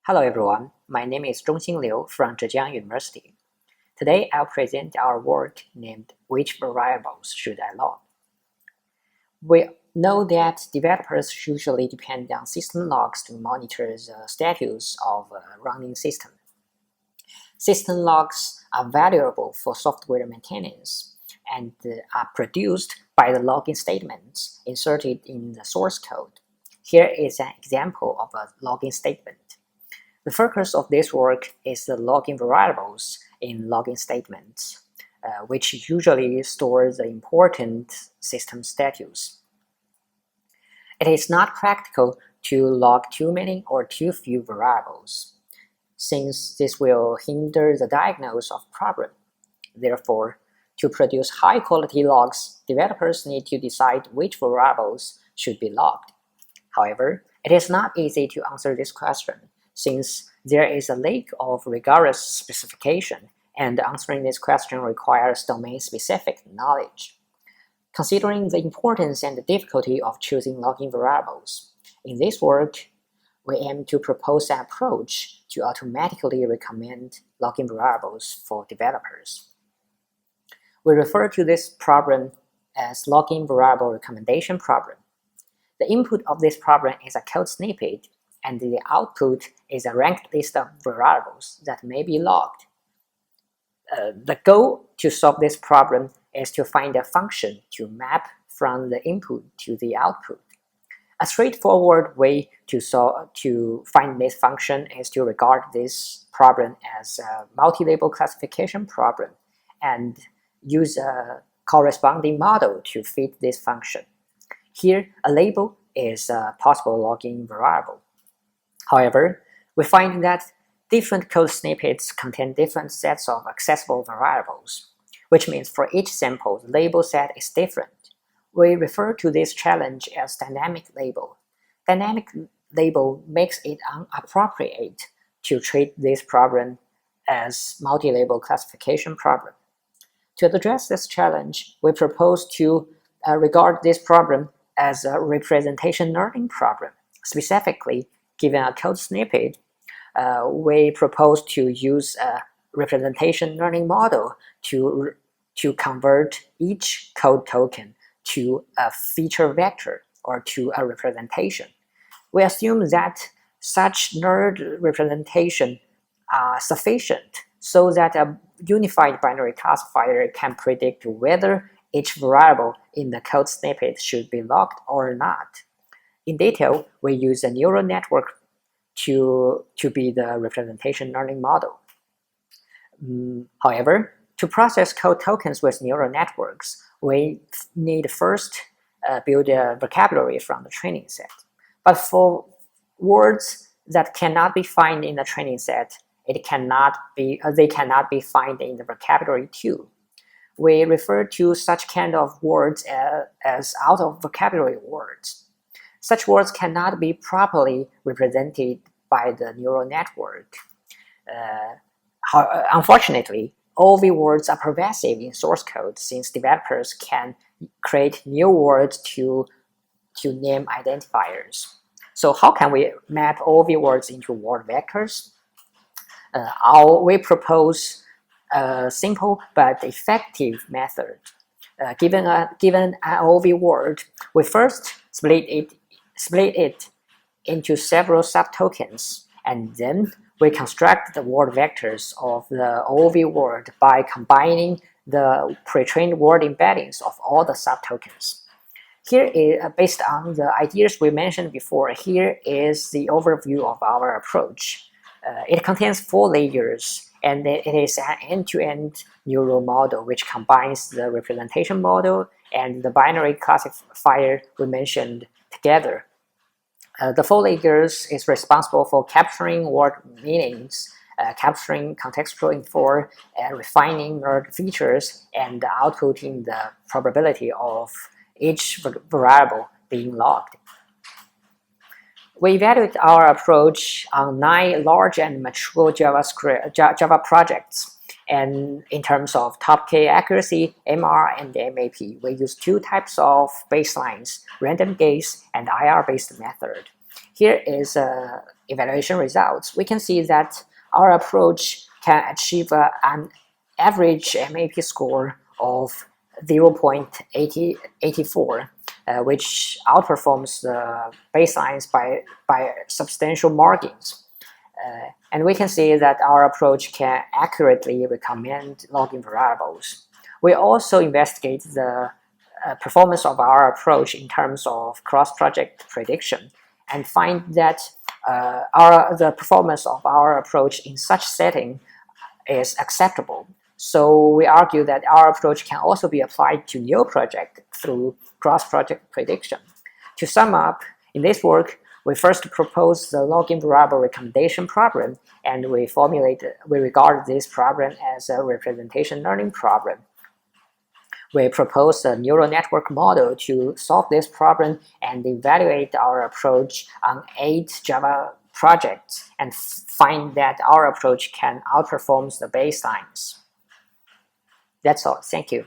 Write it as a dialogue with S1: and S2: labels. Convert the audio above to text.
S1: Hello everyone, my name is Zhongxin Liu from Zhejiang University. Today I'll present our work named Which Variables Should I Log? We know that developers usually depend on system logs to monitor the status of a running system. System logs are valuable for software maintenance and are produced by the logging statements inserted in the source code. Here is an example of a logging statement. The focus of this work is the logging variables in logging statements, which usually store the important system status. It is not practical to log too many or too few variables, since this will hinder the diagnosis of problem. Therefore, to produce high-quality logs, developers need to decide which variables should be logged. However, it is not easy to answer this question, since there is a lack of rigorous specification, and answering this question requires domain-specific knowledge. Considering the importance and the difficulty of choosing logging variables, in this work, we aim to propose an approach to automatically recommend logging variables for developers. We refer to this problem as logging variable recommendation problem. The input of this problem is a code snippet, and the output is a ranked list of variables that may be logged. The goal to solve this problem is to find a function to map from the input to the output. A straightforward way to find this function is to regard this problem as a multi-label classification problem and use a corresponding model to fit this function. Here, a label is a possible logging variable. However, we find that different code snippets contain different sets of accessible variables, which means for each sample, the label set is different. We refer to this challenge as dynamic label. Dynamic label makes it inappropriate to treat this problem as multi-label classification problem. To address this challenge, we propose to regard this problem as a representation learning problem. Specifically, given a code snippet, we propose to use a representation learning model to convert each code token to a feature vector or to a representation. We assume that such nerd representation are sufficient so that a unified binary classifier can predict whether each variable in the code snippet should be logged or not. In detail, we use a neural network to be the representation learning model. However, to process code tokens with neural networks, we need first build a vocabulary from the training set. But for words that cannot be found in the training set, they cannot be found in the vocabulary too. We refer to such kind of words as out-of-vocabulary words. Such words cannot be properly represented by the neural network. Unfortunately, all the words are pervasive in source code since developers can create new words to name identifiers. So how can we map all the words into word vectors? We propose a simple but effective method. Given an OV word, we first split it into several subtokens, and then we construct the word vectors of the OV word by combining the pre-trained word embeddings of all the subtokens. Here is, based on the ideas we mentioned before, here is the overview of our approach. It contains 4 layers, and it is an end-to-end neural model which combines the representation model and the binary classifier we mentioned together. The 4 layers is responsible for capturing word meanings, capturing contextual info, refining nerd features, and outputting the probability of each variable being logged. We evaluate our approach on 9 large and mature Java projects, and in terms of top K accuracy, MR and MAP, we use 2 types of baselines, random gaze and IR-based method. Here is evaluation results. We can see that our approach can achieve an average MAP score of 0.84, which outperforms the baselines by substantial margins. And we can see that our approach can accurately recommend logging variables. We also investigate the performance of our approach in terms of cross-project prediction and find that the performance of our approach in such setting is acceptable. So we argue that our approach can also be applied to new projects through cross-project prediction. To sum up, in this work, we first propose the login variable recommendation problem, and we regard this problem as a representation learning problem. We propose a neural network model to solve this problem and evaluate our approach on 8 Java projects and find that our approach can outperform the baselines. That's all. Thank you.